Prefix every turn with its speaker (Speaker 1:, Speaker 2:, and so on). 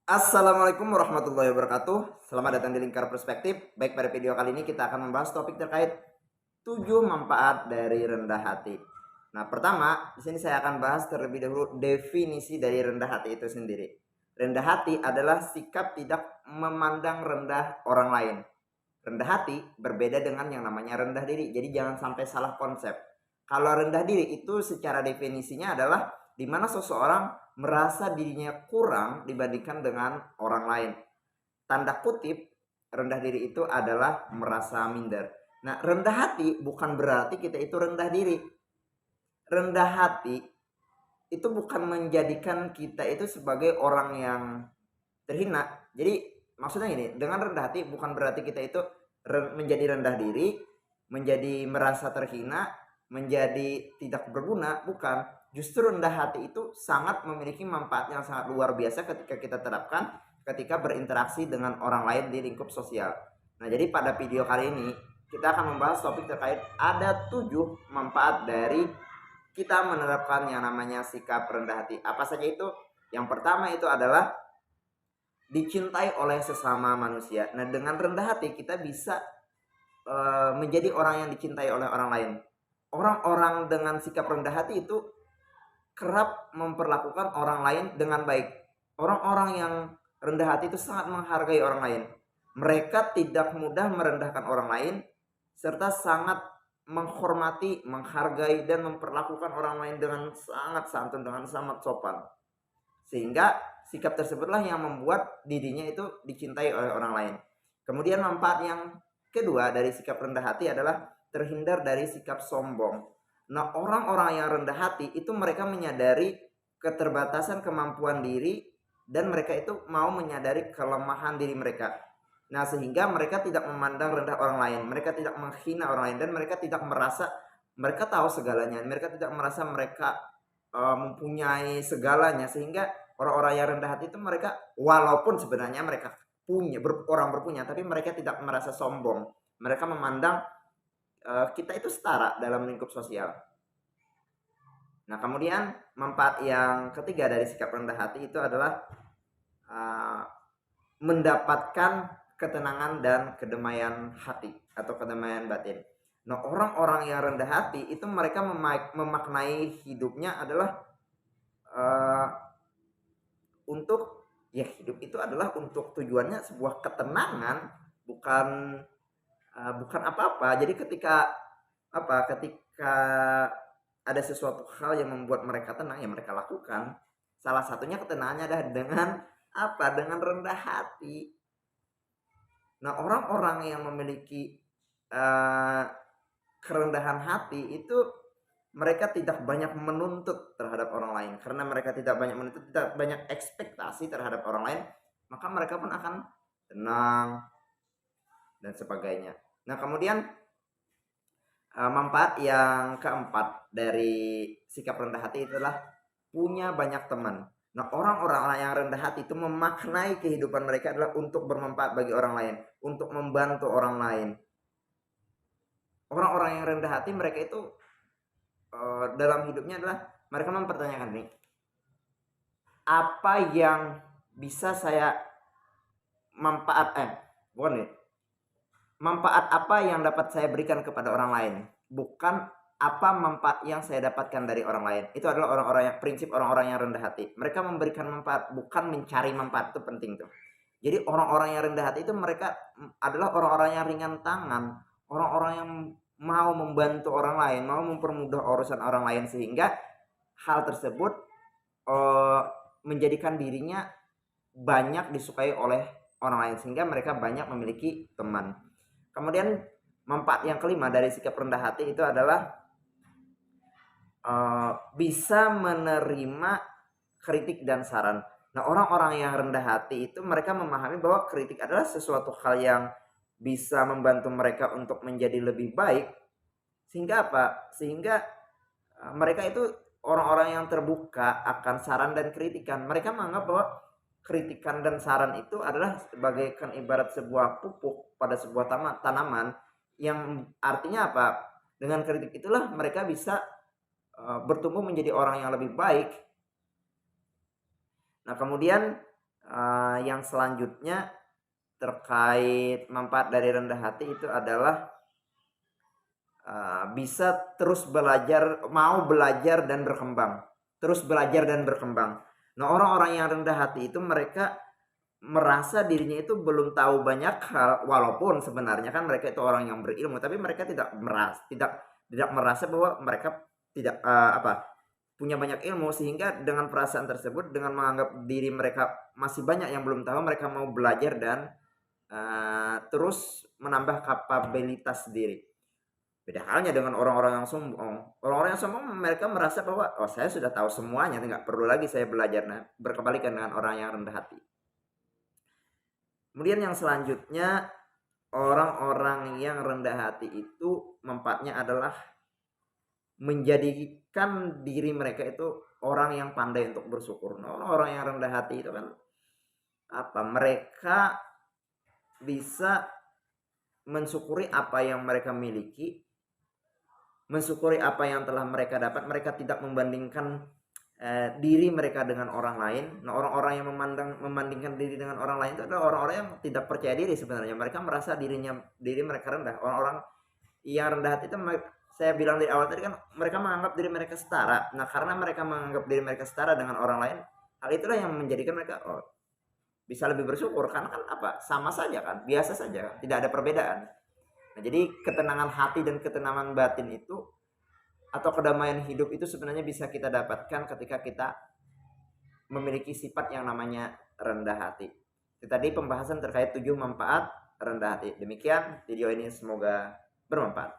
Speaker 1: Assalamualaikum warahmatullahi wabarakatuh. Selamat datang di Lingkar Perspektif. Baik, pada video kali ini kita akan membahas topik terkait 7 manfaat dari rendah hati. Nah, pertama, di sini saya akan bahas terlebih dahulu definisi dari rendah hati itu sendiri. Rendah hati adalah sikap tidak memandang rendah orang lain. Rendah hati berbeda dengan yang namanya rendah diri. Jadi jangan sampai salah konsep. Kalau rendah diri itu secara definisinya adalah di mana seseorang merasa dirinya kurang dibandingkan dengan orang lain. Tanda kutip, rendah diri itu adalah merasa minder. Nah, rendah hati bukan berarti kita itu rendah diri. Rendah hati itu bukan menjadikan kita itu sebagai orang yang terhina. Jadi maksudnya ini, dengan rendah hati bukan berarti kita itu menjadi rendah diri, menjadi merasa terhina, menjadi tidak berguna, bukan. Justru rendah hati itu sangat memiliki manfaat yang sangat luar biasa ketika kita terapkan ketika berinteraksi dengan orang lain di lingkup sosial. Nah, jadi pada video kali ini kita akan membahas topik terkait ada 7 manfaat dari kita menerapkan yang namanya sikap rendah hati. Apa saja itu? Yang pertama itu adalah dicintai oleh sesama manusia. Nah, dengan rendah hati kita bisa menjadi orang yang dicintai oleh orang lain. Orang-orang dengan sikap rendah hati itu kerap memperlakukan orang lain dengan baik. Orang-orang yang rendah hati itu sangat menghargai orang lain. Mereka tidak mudah merendahkan orang lain serta sangat menghormati, menghargai dan memperlakukan orang lain dengan sangat santun, dengan sangat sopan. Sehingga sikap tersebutlah yang membuat dirinya itu dicintai oleh orang lain. Kemudian manfaat yang kedua dari sikap rendah hati adalah terhindar dari sikap sombong. Nah, orang-orang yang rendah hati itu mereka menyadari keterbatasan kemampuan diri dan mereka itu mau menyadari kelemahan diri mereka. Nah, sehingga mereka tidak memandang rendah orang lain, mereka tidak menghina orang lain dan mereka tidak merasa mereka tahu segalanya, mereka tidak merasa mereka mempunyai segalanya, sehingga orang-orang yang rendah hati itu mereka walaupun sebenarnya mereka orang berpunya, tapi mereka tidak merasa sombong. Mereka memandang kita itu setara dalam lingkup sosial. Nah, kemudian manfaat yang ketiga dari sikap rendah hati itu adalah mendapatkan ketenangan dan kedamaian hati atau kedamaian batin. Nah, orang-orang yang rendah hati itu mereka memaknai hidupnya adalah untuk hidup itu adalah untuk tujuannya sebuah ketenangan, bukan bukan apa-apa. Jadi ketika ketika ada sesuatu hal yang membuat mereka tenang, ya mereka lakukan. Salah satunya ketenangannya adalah dengan dengan rendah hati. Nah, orang-orang yang memiliki kerendahan hati itu mereka tidak banyak menuntut terhadap orang lain. Karena mereka tidak banyak menuntut, tidak banyak ekspektasi terhadap orang lain, maka mereka pun akan tenang dan sebagainya. Nah, kemudian manfaat yang keempat dari sikap rendah hati adalah punya banyak teman. Nah, orang-orang yang rendah hati itu memaknai kehidupan mereka adalah untuk bermanfaat bagi orang lain, untuk membantu orang lain. Orang-orang yang rendah hati mereka itu dalam hidupnya adalah mereka mempertanyakan nih, apa yang bisa saya manfaat apa yang dapat saya berikan kepada orang lain, bukan apa manfaat yang saya dapatkan dari orang lain. Itu adalah orang-orang yang prinsip orang-orang yang rendah hati. Mereka memberikan manfaat, bukan mencari manfaat. Itu penting tuh. Jadi orang-orang yang rendah hati itu mereka adalah orang-orang yang ringan tangan, orang-orang yang mau membantu orang lain, mau mempermudah urusan orang lain, sehingga hal tersebut menjadikan dirinya banyak disukai oleh orang lain, sehingga mereka banyak memiliki teman. Kemudian manfaat yang kelima dari sikap rendah hati itu adalah bisa menerima kritik dan saran. Nah, orang-orang yang rendah hati itu mereka memahami bahwa kritik adalah sesuatu hal yang bisa membantu mereka untuk menjadi lebih baik. Sehingga apa? Sehingga mereka itu orang-orang yang terbuka akan saran dan kritikan. Mereka menganggap bahwa kritikan dan saran itu adalah sebagaikan ibarat sebuah pupuk pada sebuah tanaman, yang artinya apa? Dengan kritik itulah mereka bisa bertumbuh menjadi orang yang lebih baik. Nah, kemudian Yang selanjutnya terkait manfaat dari rendah hati itu adalah bisa terus belajar, mau belajar dan berkembang, terus belajar dan berkembang. Nah, orang-orang yang rendah hati itu mereka merasa dirinya itu belum tahu banyak hal, walaupun sebenarnya kan mereka itu orang yang berilmu, tapi mereka tidak merasa bahwa mereka tidak punya banyak ilmu, sehingga dengan perasaan tersebut, dengan menganggap diri mereka masih banyak yang belum tahu, mereka mau belajar dan terus menambah kapabilitas diri. Beda halnya dengan orang-orang yang sombong. Orang-orang yang sombong mereka merasa bahwa oh saya sudah tahu semuanya, nggak perlu lagi saya belajar. Nah, berkebalikan dengan orang yang rendah hati. Kemudian yang selanjutnya, orang-orang yang rendah hati itu manfaatnya adalah menjadikan diri mereka itu orang yang pandai untuk bersyukur. Nah, orang-orang yang rendah hati itu kan mereka bisa mensyukuri apa yang mereka miliki, mensyukuri apa yang telah mereka dapat. Mereka tidak membandingkan diri mereka dengan orang lain. Nah, orang-orang yang membandingkan diri dengan orang lain itu adalah orang-orang yang tidak percaya diri sebenarnya. Mereka merasa diri mereka rendah. Orang-orang yang rendah hati itu, saya bilang di awal tadi kan, mereka menganggap diri mereka setara. Nah, karena mereka menganggap diri mereka setara dengan orang lain, hal itulah yang menjadikan mereka bisa lebih bersyukur, karena kan sama saja kan, biasa saja kan? Tidak ada perbedaan. Nah, jadi ketenangan hati dan ketenangan batin itu atau kedamaian hidup itu sebenarnya bisa kita dapatkan ketika kita memiliki sifat yang namanya rendah hati. Itu tadi pembahasan terkait 7 manfaat rendah hati. Demikian video ini, semoga bermanfaat.